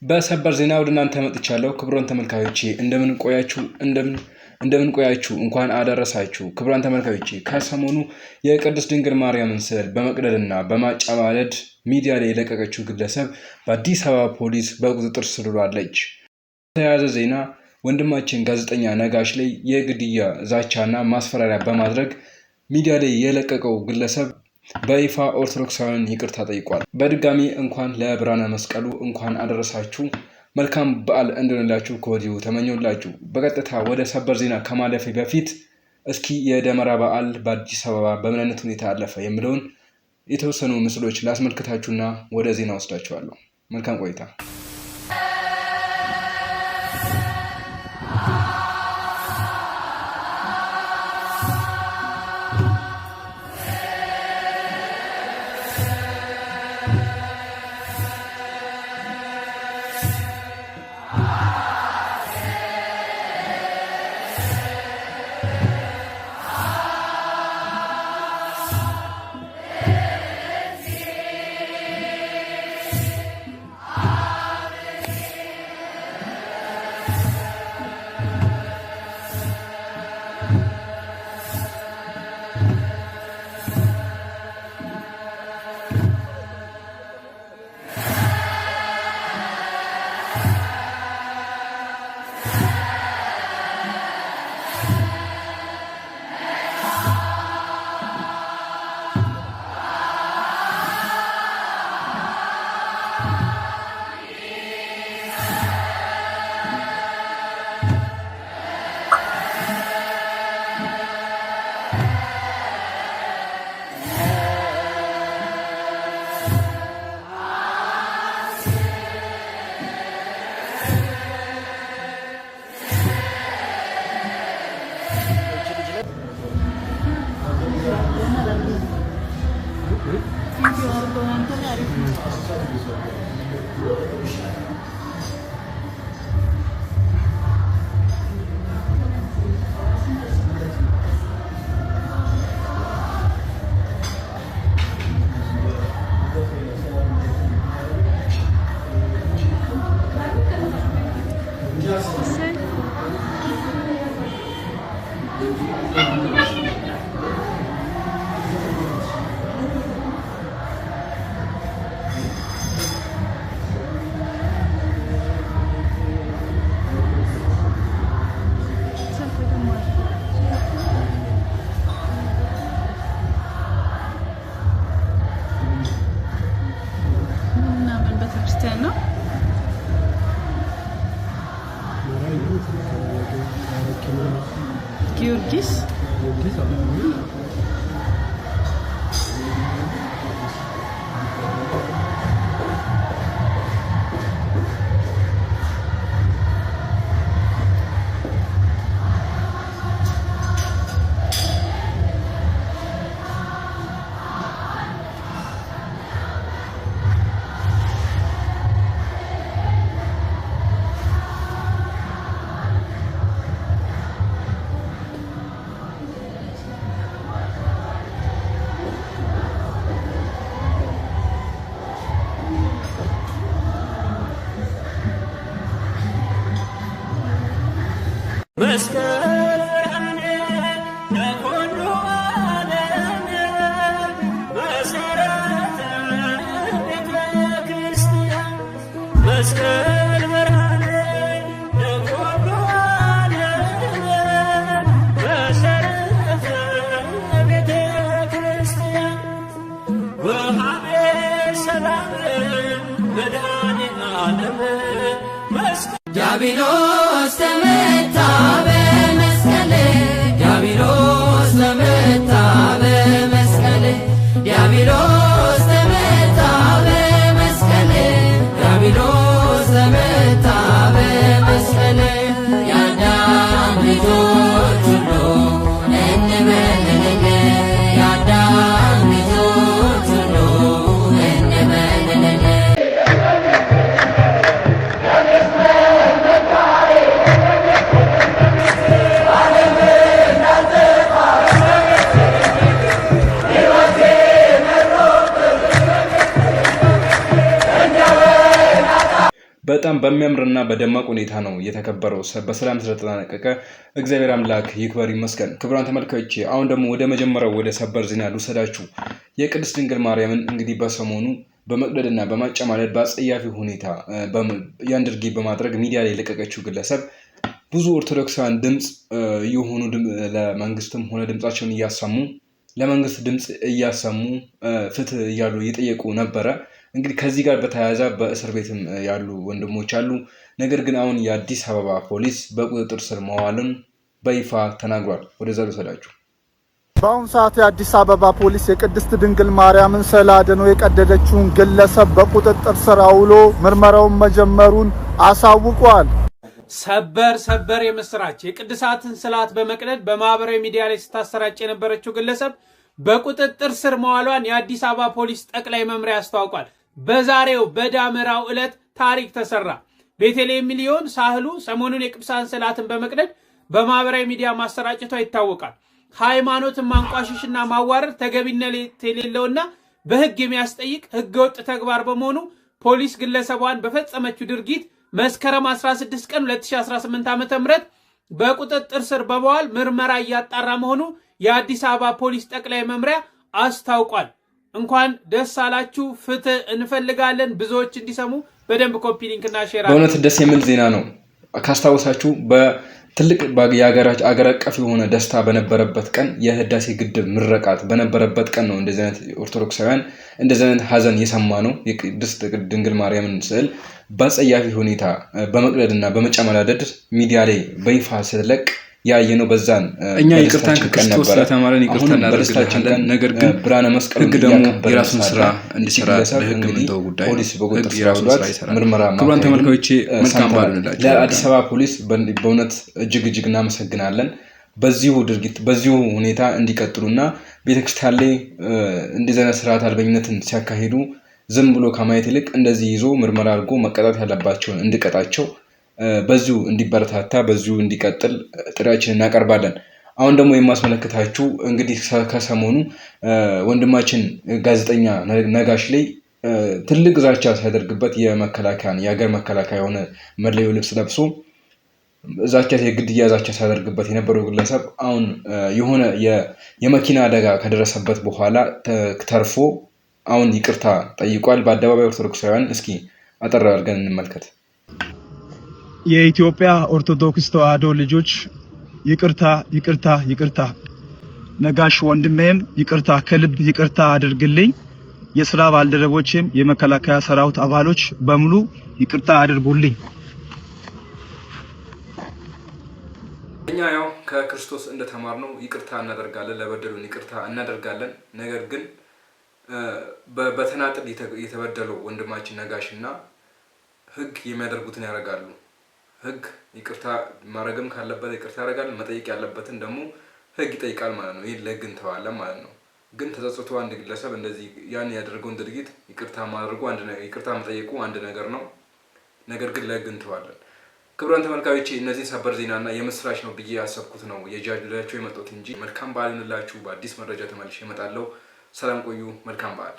በሰበር ዜና ወደ እናንተ መጥቻለሁ። ክቡራን ተመልካቾቼ እንደምን ቆያችሁ? እንኳን አደረሳችሁ። ክቡራን ተመልካቾቼ ከሰሞኑ የቅድስት ድንግል ማርያምን ስዕል በመቅደድና በማጨማደድ ሚዲያ ላይ የለቀቀችው ግለሰብ በአዲስ አበባ ፖሊስ በቁጥጥር ስር ውላለች። በተያያዘ ዜና ወንድማችን ጋዜጠኛ ነጋሽ ላይ የግድያ ዛቻና ማስፈራሪያ በማድረግ ሚዲያ ላይ የለቀቀው ግለሰብ በይፋ ኦርቶዶክሳውያን ይቅርታ ጠይቋል። በድጋሚ እንኳን ለብርሃነ መስቀሉ እንኳን አደረሳችሁ። መልካም በዓል እንድንላችሁ ከወዲሁ ተመኘውላችሁ። በቀጥታ ወደ ሰበር ዜና ከማለፌ በፊት እስኪ የደመራ በዓል በአዲስ አበባ በምን አይነት ሁኔታ አለፈ የሚለውን የተወሰኑ ምስሎች ላስመልክታችሁና ወደ ዜና ወስዳችኋለሁ። መልካም ቆይታ። ጊዮርጊስ ዲያብሎስ ተመታ በመስቀል ዲያብሎስ ተመታ በመስቀል ዲያብሎስ ተመታ በመስቀል ዲያብሎስ ተመታ በመስቀል የአዳም ልጆች ሁሉ እንበልልኝ የአዳም ልጆች ሁሉ እንበልልኝ በጣም በሚያምርና በደማቅ ሁኔታ ነው የተከበረው። በሰላም ስለተጠናቀቀ እግዚአብሔር አምላክ ይክበር ይመስገን። ክቡራን ተመልካቾች አሁን ደግሞ ወደ መጀመሪያው ወደ ሰበር ዜና ልውሰዳችሁ። የቅድስት ድንግል ማርያምን እንግዲህ በሰሞኑ በመቅደድና በማጨማለድ በአጸያፊ ሁኔታ ያን ድርጊት በማድረግ ሚዲያ ላይ የለቀቀችው ግለሰብ ብዙ ኦርቶዶክሳውያን ድምፅ የሆኑ ለመንግስትም ሆነ ድምፃቸውን እያሰሙ ለመንግስት ድምፅ እያሰሙ ፍትህ እያሉ እየጠየቁ ነበረ። እንግዲህ ከዚህ ጋር በተያያዘ በእስር ቤትም ያሉ ወንድሞች አሉ። ነገር ግን አሁን የአዲስ አበባ ፖሊስ በቁጥጥር ስር መዋሉን በይፋ ተናግሯል። ወደዛ ልውሰዳችሁ። በአሁኑ ሰዓት የአዲስ አበባ ፖሊስ የቅድስት ድንግል ማርያምን ስዕለ አድኅኖ የቀደደችውን ግለሰብ በቁጥጥር ስር አውሎ ምርመራውን መጀመሩን አሳውቋል። ሰበር የምስራች! የቅድሳትን ስዕላት በመቅደድ በማህበራዊ ሚዲያ ላይ ስታሰራጭ የነበረችው ግለሰብ በቁጥጥር ስር መዋሏን የአዲስ አበባ ፖሊስ ጠቅላይ መምሪያ አስታውቋል። በዛሬው በዳመራው ዕለት ታሪክ ተሰራ። ቤተልሔም ሚሊዮን ሳህሉ ሰሞኑን የቅዱሳን ስዕላትን በመቅደድ በማህበራዊ ሚዲያ ማሰራጨቷ ይታወቃል። ሃይማኖትን ማንቋሸሽና ማዋረድ ተገቢነት የሌለውና በህግ የሚያስጠይቅ ህገወጥ ተግባር በመሆኑ ፖሊስ ግለሰቧን በፈጸመችው ድርጊት መስከረም 16 ቀን 2018 ዓ.ም በቁጥጥር ስር በመዋል ምርመራ እያጣራ መሆኑ የአዲስ አበባ ፖሊስ ጠቅላይ መምሪያ አስታውቋል። እንኳን ደስ አላችሁ፣ ፍትህ እንፈልጋለን። ብዙዎች እንዲሰሙ በደንብ ኮፒ ሊንክና ሼር። በእውነት ደስ የሚል ዜና ነው። ካስታወሳችሁ በትልቅ አገር አቀፍ የሆነ ደስታ በነበረበት ቀን የህዳሴ ግድብ ምረቃት በነበረበት ቀን ነው እንደዚህ አይነት ኦርቶዶክሳውያን እንደዚህ አይነት ሀዘን የሰማ ነው። የቅድስት ድንግል ማርያምን ስዕል በአጸያፊ ሁኔታ በመቅደድና በመጨማለድ ሚዲያ ላይ በይፋ ስለለቅ ያየነው በዛን እኛ ይቅርታን ከክርስቶስ ስለተማረን ይቅርታ እናደርጋለን። ነገር ግን ብርሃነ መስቀል ህግ ደግሞ የራሱን ስራ እንዲሰራ ለህግ ምንተው ጉዳይ ፖሊስ በቁጥጥር ስር አውሏል። ምርመራ ክቡራን ተመልካቾቼ መልካም በዓል እንላለን። ለአዲስ አበባ ፖሊስ በእውነት እጅግ እናመሰግናለን። በዚሁ ድርጊት በዚሁ ሁኔታ እንዲቀጥሉና ቤተክርስቲያን ላይ እንደዚህ አይነት ስርዓት አልበኝነትን ሲያካሂዱ ዝም ብሎ ከማየት ይልቅ እንደዚህ ይዞ ምርመራ አድርጎ መቀጣት ያለባቸውን እንዲቀጣቸው በዚሁ እንዲበረታታ በዚሁ እንዲቀጥል ጥሪያችንን እናቀርባለን። አሁን ደግሞ የማስመለከታችሁ እንግዲህ ከሰሞኑ ወንድማችን ጋዜጠኛ ነጋሽ ላይ ትልቅ ዛቻ ሲያደርግበት የሀገር መከላከያ የሆነ መለዮ ልብስ ለብሶ የግድያ ዛቻ ሲያደርግበት የነበረው ግለሰብ አሁን የሆነ የመኪና አደጋ ከደረሰበት በኋላ ተርፎ አሁን ይቅርታ ጠይቋል በአደባባይ ኦርቶዶክሳውያን። እስኪ አጠር አድርገን እንመልከት። የኢትዮጵያ ኦርቶዶክስ ተዋሕዶ ልጆች ይቅርታ፣ ነጋሽ ወንድሜም ይቅርታ፣ ከልብ ይቅርታ አድርግልኝ። የሥራ ባልደረቦችም የመከላከያ ሰራዊት አባሎች በሙሉ ይቅርታ አድርጉልኝ። እኛ ያው ከክርስቶስ እንደተማርነው ይቅርታ እናደርጋለን፣ ለበደሉን ይቅርታ እናደርጋለን። ነገር ግን በተናጥል የተበደለው ወንድማችን ነጋሽና ህግ የሚያደርጉትን ያደርጋሉ። ህግ ይቅርታ ማረግም ካለበት ይቅርታ ያደርጋል፣ መጠየቅ ያለበትን ደግሞ ህግ ይጠይቃል ማለት ነው። ይሄን ለህግ እንተዋለን ማለት ነው። ግን ተጸጽቶ አንድ ግለሰብ እንደዚህ ያን ያደረገውን ድርጊት ይቅርታ ማድረጉ ይቅርታ መጠየቁ አንድ ነገር ነው። ነገር ግን ለህግ እንተዋለን። ክቡራን ተመልካቾቼ እነዚህ ሰበር ዜናና የምስራች ነው ብዬ ያሰብኩት ነው የጃጁላችሁ የመጣሁት እንጂ መልካም በዓል ይሁንላችሁ። በአዲስ መረጃ ተመልሼ እመጣለሁ። ሰላም ቆዩ። መልካም በዓል።